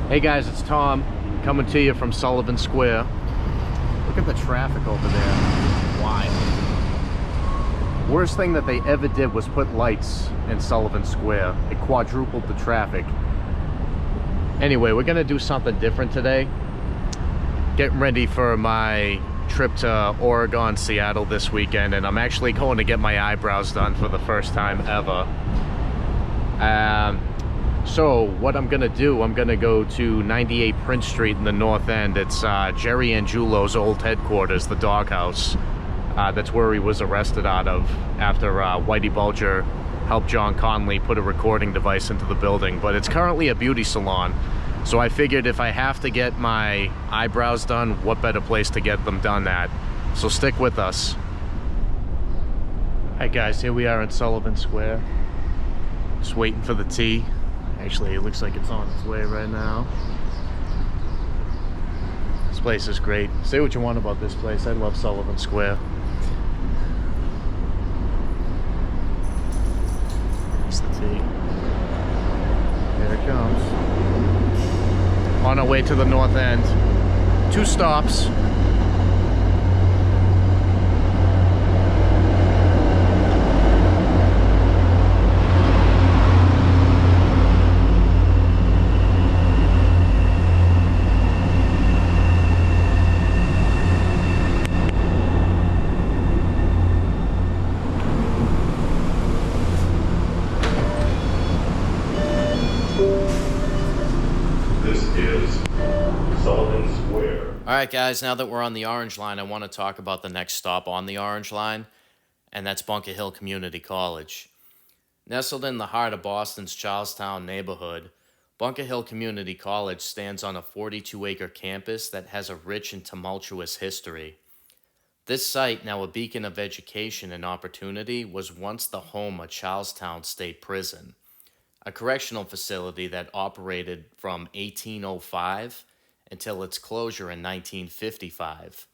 Hey guys, it's Tom coming to you from Sullivan Square. Look at the traffic over there. Wild. Worst thing that they ever did was put lights in Sullivan Square. It quadrupled the traffic. Anyway, we're gonna do something different today. Getting ready for my trip to Oregon, Seattle this weekend, and I'm actually going to get my eyebrows done for the first time ever. So what I'm gonna do, I'm gonna go to 98 Prince Street in the North End. It's Jerry Angiulo's old headquarters, the doghouse. That's where he was arrested out of after Whitey Bulger helped John Conley put a recording device into the building. But it's currently a beauty salon. So I figured if I have to get my eyebrows done, what better place to get them done at? So stick with us. Alright guys, here we are in Sullivan Square. Just waiting for the tea. Actually, it looks like it's on its way right now. This place is great. Say what you want about this place. I love Sullivan Square. That's the tea. Here it comes. On our way to the North End. 2 stops. Alright guys, now that we're on the Orange Line, I want to talk about the next stop on the Orange Line, and that's Bunker Hill Community College. Nestled in the heart of Boston's Charlestown neighborhood, Bunker Hill Community College stands on a 42-acre campus that has a rich and tumultuous history. This site, now a beacon of education and opportunity, was once the home of Charlestown State Prison, a correctional facility that operated from 1805 until its closure in 1955.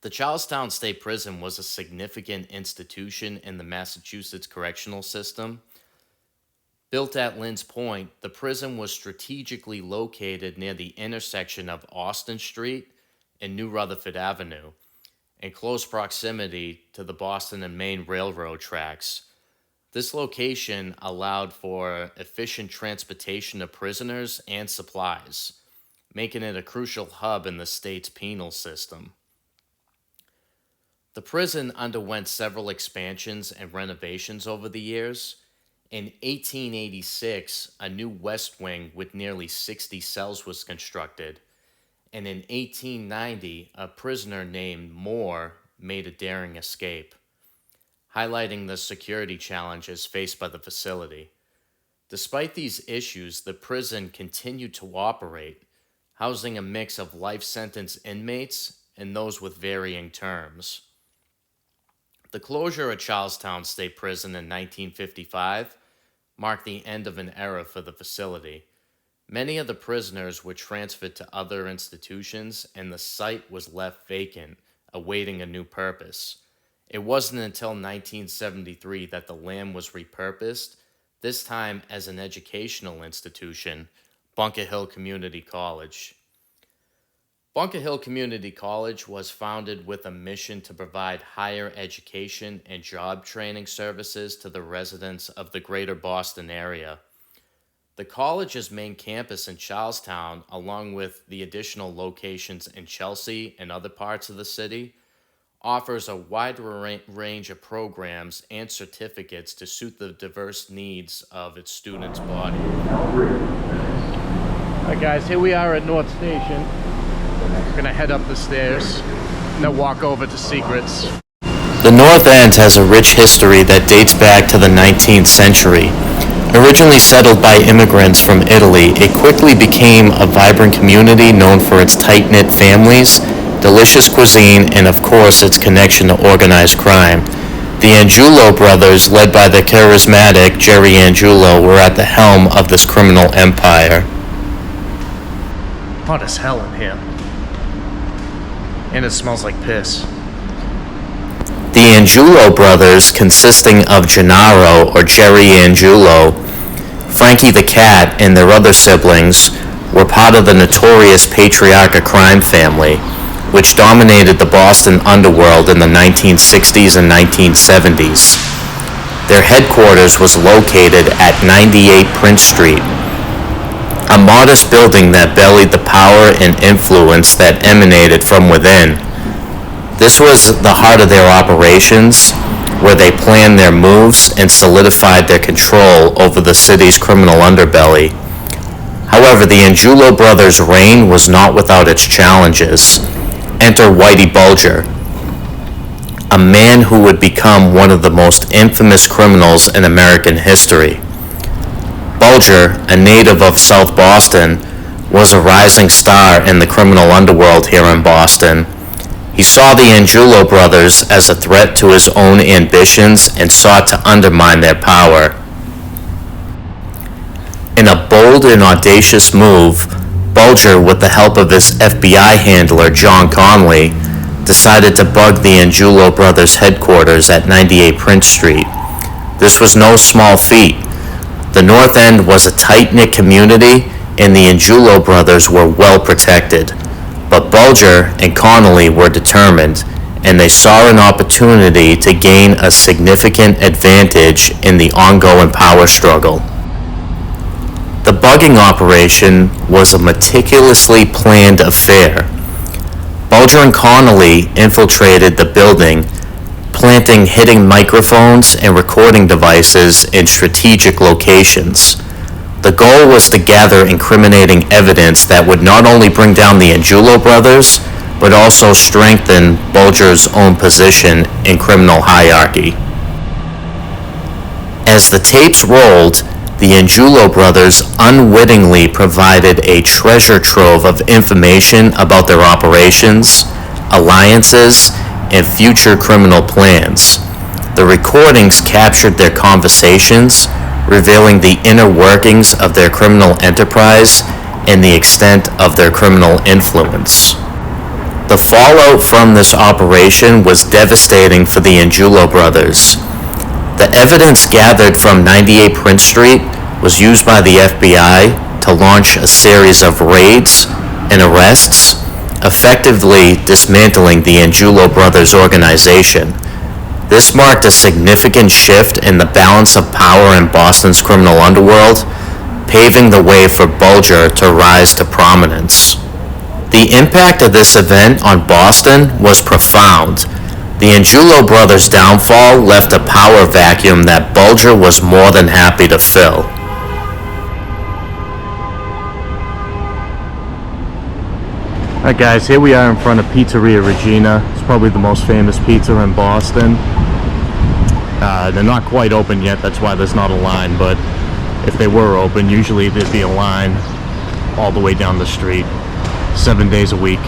The Charlestown State Prison was a significant institution in the Massachusetts correctional system. Built at Lynn's Point, the prison was strategically located near the intersection of Austin Street and New Rutherford Avenue, in close proximity to the Boston and Maine Railroad tracks. This location allowed for efficient transportation of prisoners and supplies, making it a crucial hub in the state's penal system. The prison underwent several expansions and renovations over the years. In 1886, a new west wing with nearly 60 cells was constructed, and in 1890, a prisoner named Moore made a daring escape, highlighting the security challenges faced by the facility. Despite these issues, the prison continued to operate, housing a mix of life sentence inmates and those with varying terms. The closure of Charlestown State Prison in 1955 marked the end of an era for the facility. Many of the prisoners were transferred to other institutions, and the site was left vacant, awaiting a new purpose. It wasn't until 1973 that the land was repurposed, this time as an educational institution, Bunker Hill Community College. Bunker Hill Community College was founded with a mission to provide higher education and job training services to the residents of the greater Boston area. The college's main campus in Charlestown, along with the additional locations in Chelsea and other parts of the city, offers a wide range of programs and certificates to suit the diverse needs of its students' body. Alright guys, here we are at North Station. We're gonna head up the stairs and then walk over to Secrets. The North End has a rich history that dates back to the 19th century. Originally settled by immigrants from Italy, it quickly became a vibrant community known for its tight-knit families, delicious cuisine, and of course its connection to organized crime. The Angiulo brothers, led by the charismatic Jerry Angiulo, were at the helm of this criminal empire. Hot as hell in here. And it smells like piss. The Angiulo brothers, consisting of Gennaro or Jerry Angiulo, Frankie the Cat, and their other siblings, were part of the notorious patriarchal crime family, which dominated the Boston underworld in the 1960s and 1970s. Their headquarters was located at 98 Prince Street, a modest building that bellied the power and influence that emanated from within. This was the heart of their operations, where they planned their moves and solidified their control over the city's criminal underbelly. However, the Angiulo brothers' reign was not without its challenges. Enter Whitey Bulger, a man who would become one of the most infamous criminals in American history. Bulger, a native of South Boston, was a rising star in the criminal underworld here in Boston. He saw the Angiulo brothers as a threat to his own ambitions and sought to undermine their power. In a bold and audacious move, Bulger, with the help of his FBI handler John Conley, decided to bug the Angiulo brothers' headquarters at 98 Prince Street. This was no small feat. The North End was a tight-knit community, and the Angiulo brothers were well protected. But Bulger and Connolly were determined, and they saw an opportunity to gain a significant advantage in the ongoing power struggle. The bugging operation was a meticulously planned affair. Bulger and Connolly infiltrated the building, planting hidden microphones and recording devices in strategic locations. The goal was to gather incriminating evidence that would not only bring down the Angiulo brothers, but also strengthen Bulger's own position in criminal hierarchy. As the tapes rolled, the Angiulo brothers unwittingly provided a treasure trove of information about their operations, alliances, and future criminal plans. The recordings captured their conversations, revealing the inner workings of their criminal enterprise and the extent of their criminal influence. The fallout from this operation was devastating for the Angiulo brothers. The evidence gathered from 98 Prince Street was used by the FBI to launch a series of raids and arrests, effectively dismantling the Angiulo brothers' organization. This marked a significant shift in the balance of power in Boston's criminal underworld, paving the way for Bulger to rise to prominence. The impact of this event on Boston was profound. The Angiulo brothers' downfall left a power vacuum that Bulger was more than happy to fill. Alright guys, here we are in front of Pizzeria Regina. It's probably the most famous pizza in Boston. They're not quite open yet, that's why there's not a line, but if they were open, usually there'd be a line all the way down the street, 7 days a week.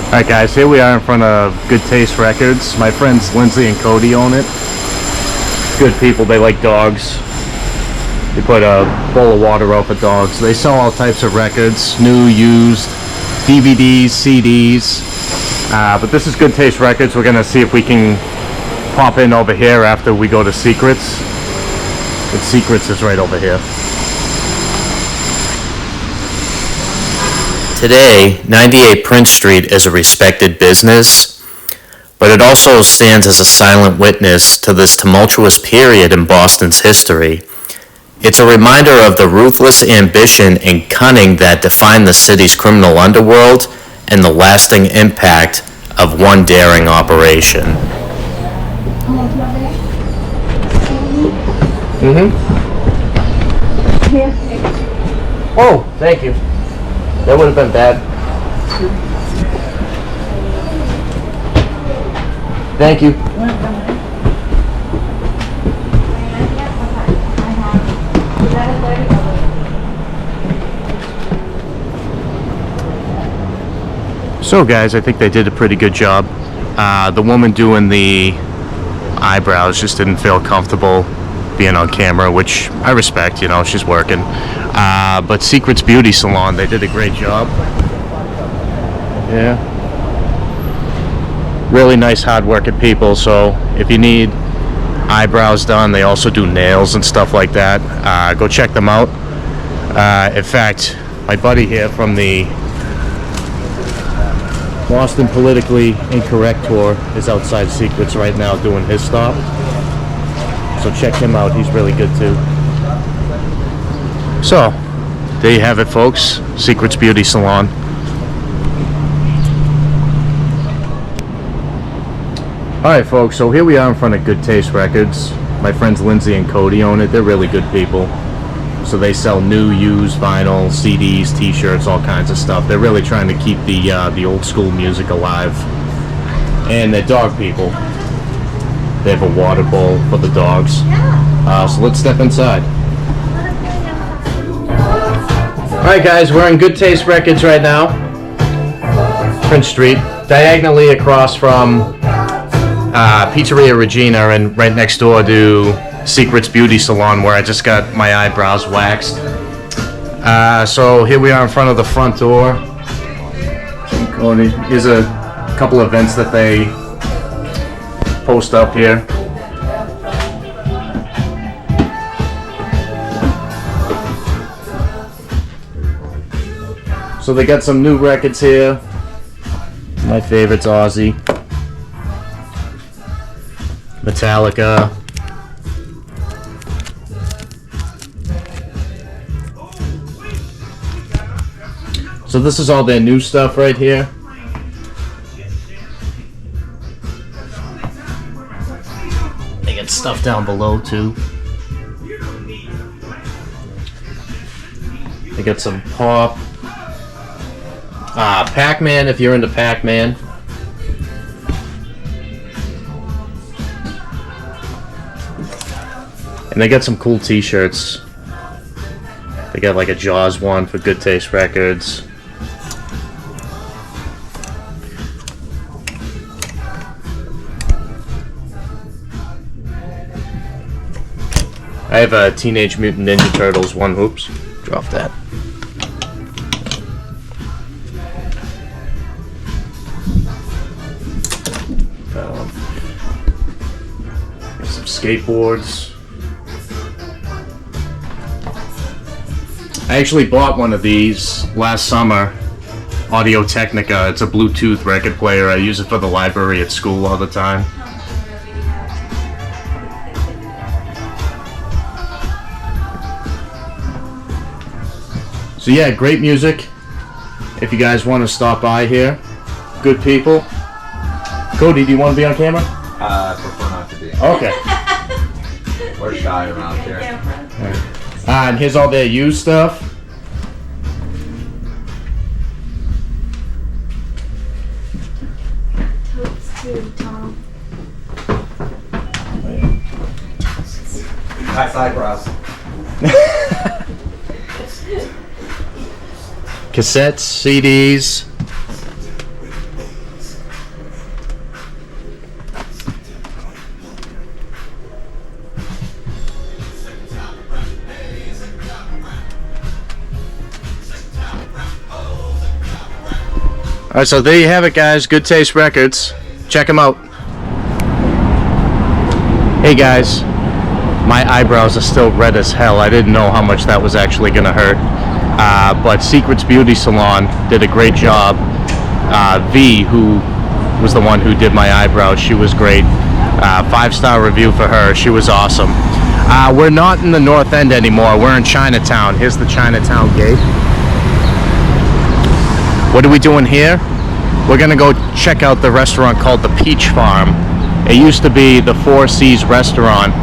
Alright guys, here we are in front of Good Taste Records. My friends Lindsay and Cody own it. Good people, they like dogs. They put a bowl of water out for dogs. They sell all types of records, new, used, DVDs, CDs. But this is Good Taste Records. We're gonna see if we can pop in over here after we go to Secrets. And Secrets is right over here. Today, 98 Prince Street is a respected business, but it also stands as a silent witness to this tumultuous period in Boston's history. It's a reminder of the ruthless ambition and cunning that define the city's criminal underworld and the lasting impact of one daring operation. Oh, thank you. That would have been bad. Thank you. So guys, I think they did a pretty good job. The woman doing the eyebrows just didn't feel comfortable being on camera, which I respect, you know, she's working. But Secrets Beauty Salon, they did a great job. Yeah. Really nice, hard-working people, so if you need eyebrows done, they also do nails and stuff like that. Go check them out. In fact, my buddy here from the Boston Politically Incorrect Tour is outside Secrets right now doing his stop. So check him out, he's really good too. So, there you have it, folks. Secrets Beauty Salon. Alright folks, so here we are in front of Good Taste Records. My friends Lindsay and Cody own it. They're really good people. So they sell new, used vinyl, CDs, t-shirts, all kinds of stuff. They're really trying to keep the old school music alive. And they're dog people. They have a water bowl for the dogs. So let's step inside. Alright guys, we're in Good Taste Records right now. Prince Street. Diagonally across from Pizzeria Regina, and right next door to Secrets Beauty Salon, where I just got my eyebrows waxed. So here we are in front of the front door. Here's a couple of events that they post up here. So they got some new records here. My favorite's Ozzy, Metallica. So this is all their new stuff right here. They got stuff down below too. They got some pop. Pac-Man, if you're into Pac-Man. And they got some cool t-shirts. They got like a Jaws one for Good Taste Records. I have a Teenage Mutant Ninja Turtles one. Oops, drop that. Some skateboards. I actually bought one of these last summer, Audio Technica. It's a Bluetooth record player. I use it for the library at school all the time. So yeah, great music. If you guys want to stop by here, good people. Cody, do you want to be on camera? I prefer not to be. Okay. We're shy around here. And here's all their used stuff. Totes too, Tom. Nice eyebrows. Cassettes, CDs. Alright, so there you have it, guys. Good Taste Records. Check them out. Hey guys, my eyebrows are still red as hell. I didn't know how much that was actually gonna hurt. But Secrets Beauty Salon did a great job. V, who was the one who did my eyebrows, she was great. 5-star review for her. She was awesome. We're not in the North End anymore. We're in Chinatown. Here's the Chinatown gate. What are we doing here? We're gonna go check out the restaurant called the Peach Farm. It used to be the Four Seas restaurant,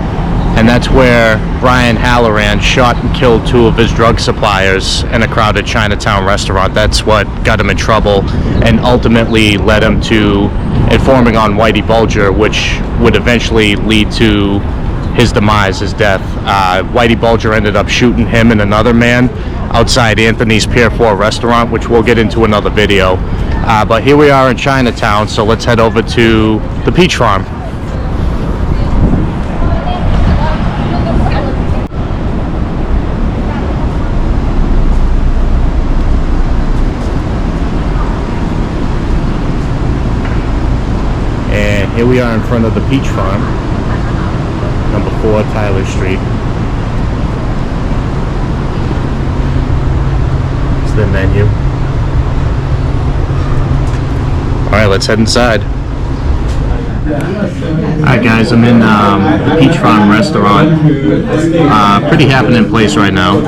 and that's where Brian Halloran shot and killed 2 of his drug suppliers in a crowded Chinatown restaurant. That's what got him in trouble and ultimately led him to informing on Whitey Bulger, which would eventually lead to his demise, his death. Whitey Bulger ended up shooting him and another man outside Anthony's Pier 4 restaurant, which we'll get into another video. But here we are in Chinatown, so let's head over to the Peach Farm. And here we are in front of the Peach Farm, number 4 Tyler Street. their menu. Alright, let's head inside. Alright guys, I'm in the Peach Farm restaurant. Pretty happening place right now.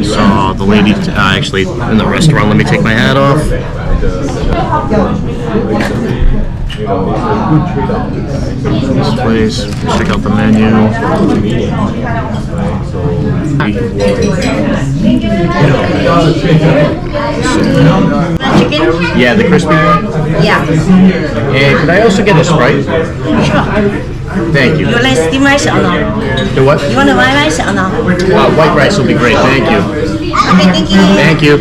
So the lady actually in the restaurant, let me take my hat off. This place, check out the menu. Chicken? Yeah, the crispy one. Yeah. And could I also get a Sprite? Sure. Thank you. You like steamed rice or no? The what? You want the white rice or no? White rice will be great, thank you. Okay, thank you. Thank you.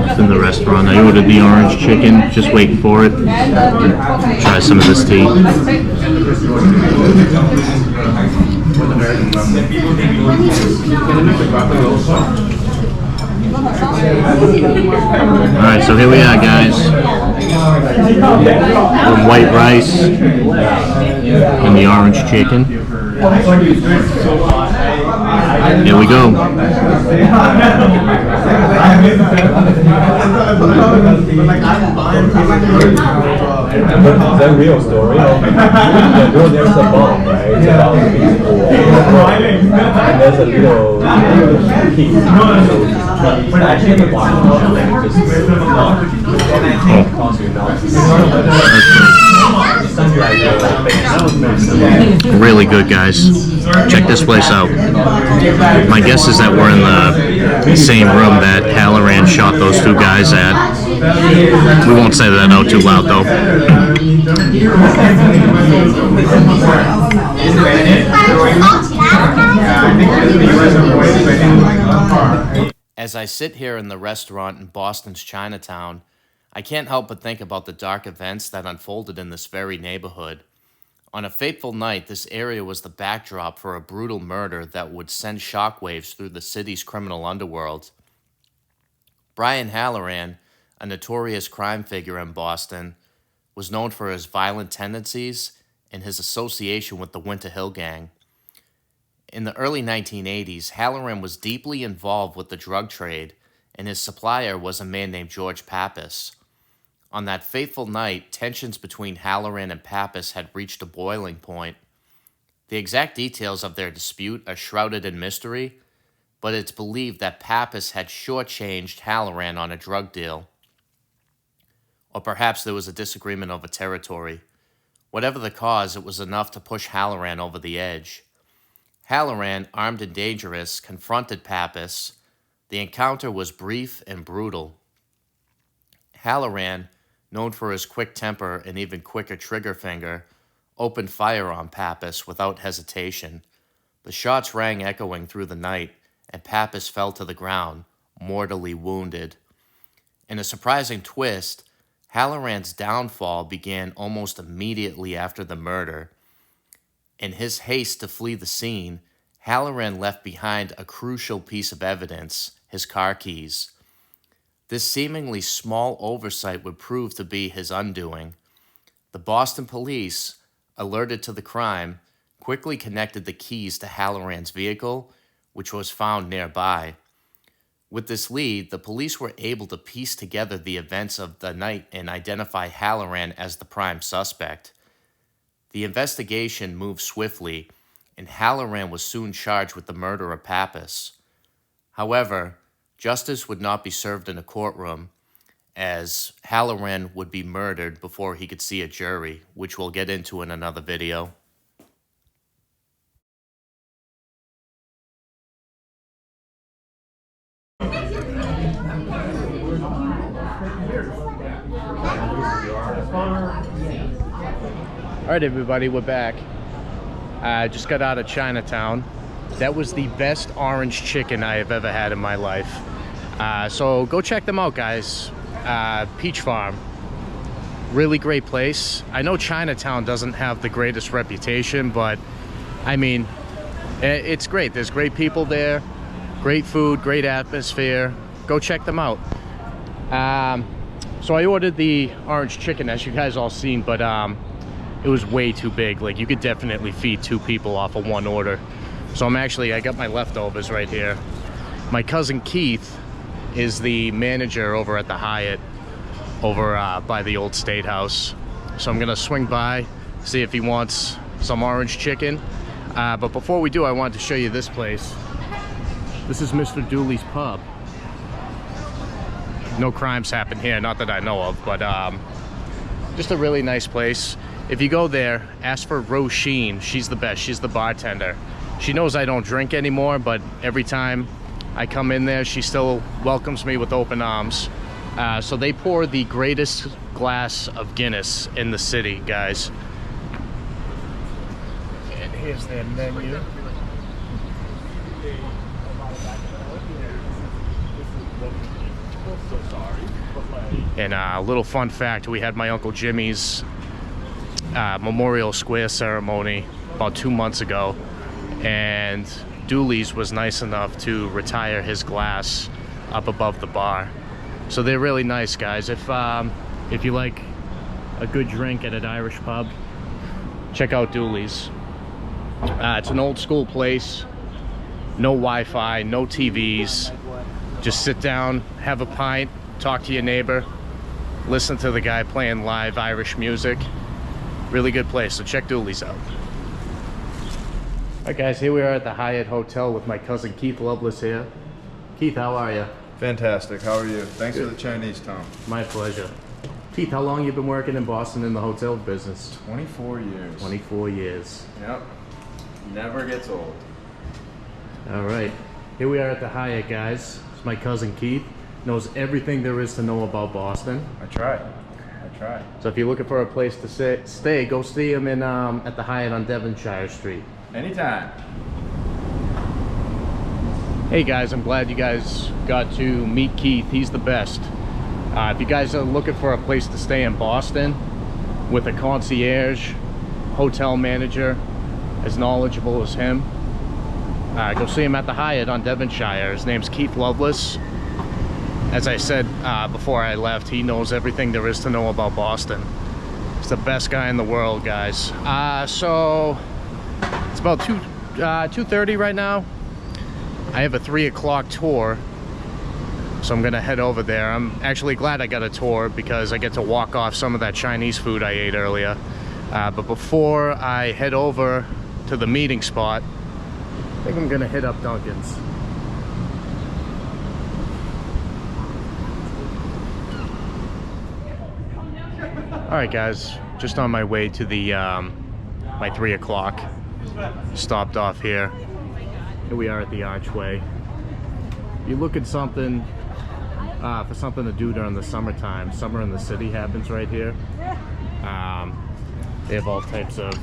It's in the restaurant. I ordered the orange chicken, just waiting for it. Try some of this tea. Alright, so here we are, guys. Some white rice and the orange chicken. Here we go. Is that real story? There's a bomb, right? It's about to be and there's a little key. But actually, the bomb Really good, guys. Check this place out. My guess is that we're in the same room that Halloran shot those two guys at. We won't say that out too loud, though. As I sit here in the restaurant in Boston's Chinatown, I can't help but think about the dark events that unfolded in this very neighborhood. On a fateful night, this area was the backdrop for a brutal murder that would send shockwaves through the city's criminal underworld. Brian Halloran, a notorious crime figure in Boston, was known for his violent tendencies and his association with the Winter Hill Gang. In the early 1980s, Halloran was deeply involved with the drug trade, and his supplier was a man named George Pappas. On that fateful night, tensions between Halloran and Pappas had reached a boiling point. The exact details of their dispute are shrouded in mystery, but it's believed that Pappas had shortchanged Halloran on a drug deal. Or perhaps there was a disagreement over territory. Whatever the cause, it was enough to push Halloran over the edge. Halloran, armed and dangerous, confronted Pappas. The encounter was brief and brutal. Halloran, known for his quick temper and even quicker trigger finger, opened fire on Pappas without hesitation. The shots rang echoing through the night, and Pappas fell to the ground, mortally wounded. In a surprising twist, Halloran's downfall began almost immediately after the murder. In his haste to flee the scene, Halloran left behind a crucial piece of evidence, his car keys. This seemingly small oversight would prove to be his undoing. The Boston police, alerted to the crime, quickly connected the keys to Halloran's vehicle, which was found nearby. With this lead, the police were able to piece together the events of the night and identify Halloran as the prime suspect. The investigation moved swiftly, and Halloran was soon charged with the murder of Pappas. However, justice would not be served in a courtroom, as Halloran would be murdered before he could see a jury, which we'll get into in another video. All right, everybody, we're back. Just got out of Chinatown. That was the best orange chicken I have ever had in my life. So go check them out, guys. Peach Farm. Really great place. I know Chinatown doesn't have the greatest reputation, but I mean, it's great. There's great people there, great food, great atmosphere. Go check them out. So I ordered the orange chicken, as you guys all seen, but it was way too big. Like, you could definitely feed 2 people off of 1 order. So I got my leftovers right here. My cousin Keith is the manager over at the Hyatt over by the old State House. So I'm gonna swing by, see if he wants some orange chicken. But before we do, I wanted to show you this place. This is Mr. Dooley's Pub. No crimes happen here, not that I know of, but just a really nice place. If you go there, ask for Roisin. She's the best. She's the bartender. She knows I don't drink anymore, but every time I come in there, she still welcomes me with open arms. So they pour the greatest glass of Guinness in the city, guys. And here's their menu. And a little fun fact, we had my Uncle Jimmy's Memorial Square ceremony about 2 months ago, and Dooley's was nice enough to retire his glass up above the bar. So they're really nice, guys. If you like a good drink at an Irish pub, check out Dooley's. It's an old school place, no Wi-Fi, no TVs. Just sit down, have a pint, talk to your neighbor, listen to the guy playing live Irish music. Really good place, so check Dooley's out. All right, guys, here we are at the Hyatt Hotel with my cousin Keith Lovelace here. Keith, how are you? Fantastic. How are you? Thanks for the Chinese, Tom. My pleasure. Keith, how long you been working in Boston in the hotel business? 24 years. 24 years. Yep. Never gets old. All right, here we are at the Hyatt, guys. It's my cousin Keith. Knows everything there is to know about Boston. I try. So if you're looking for a place to stay, go see him in at the Hyatt on Devonshire Street. Anytime. Hey guys, I'm glad you guys got to meet Keith. He's the best. If you guys are looking for a place to stay in Boston with a concierge, hotel manager as knowledgeable as him, go see him at the Hyatt on Devonshire. His name's Keith Lovelace. As I said before I left, he knows everything there is to know about Boston. He's the best guy in the world, guys. So it's about 2:30 right now. I have a 3 o'clock tour, so I'm gonna head over there. I'm actually glad I got a tour because I get to walk off some of that Chinese food I ate earlier. But before I head over to the meeting spot, I think I'm gonna hit up Dunkin's. All right, guys, just on my way to the my 3 o'clock. Stopped off here. Here we are at the Archway. You look at something for something to do during the summertime. Summer in the city happens right here. They have all types of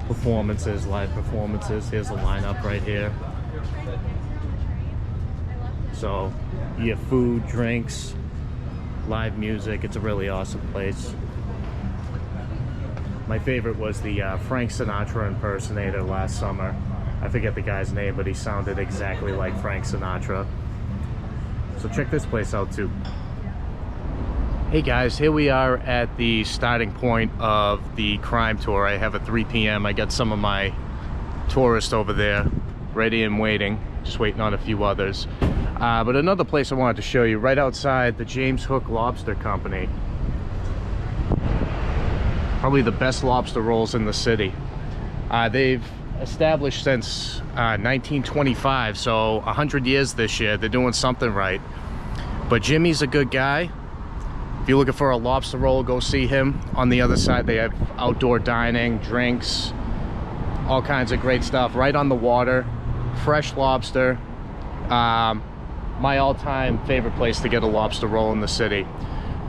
performances, live performances. Here's a lineup right here. So you have food, drinks, live music. It's a really awesome place. My favorite was the Frank Sinatra impersonator last summer. I forget the guy's name, but he sounded exactly like Frank Sinatra. So check this place out too. Hey guys, here we are at the starting point of the crime tour. I have a 3 p.m. I got some of my tourists over there ready and waiting, just waiting on a few others. But another place I wanted to show you, right outside the James Hook Lobster Company. Probably the best lobster rolls in the city. They've established since 1925, so 100 years this year. They're doing something right. But Jimmy's a good guy. If you're looking for a lobster roll, go see him. On the other side, they have outdoor dining, drinks, all kinds of great stuff right on the water. Fresh lobster. My all-time favorite place to get a lobster roll in the city.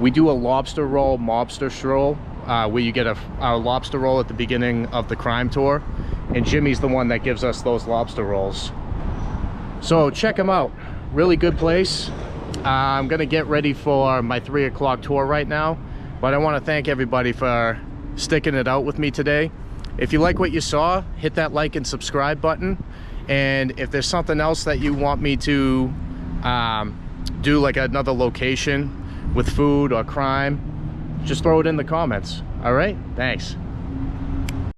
We do a lobster roll, mobster stroll, where you get a lobster roll at the beginning of the crime tour, and Jimmy's the one that gives us those lobster rolls. So check him out. Really good place. I'm gonna get ready for my 3 o'clock tour right now, but I want to thank everybody for sticking it out with me today. If you like what you saw, hit that like and subscribe button, and if there's something else that you want me to do, like another location with food or crime, just throw it in the comments. All right, thanks.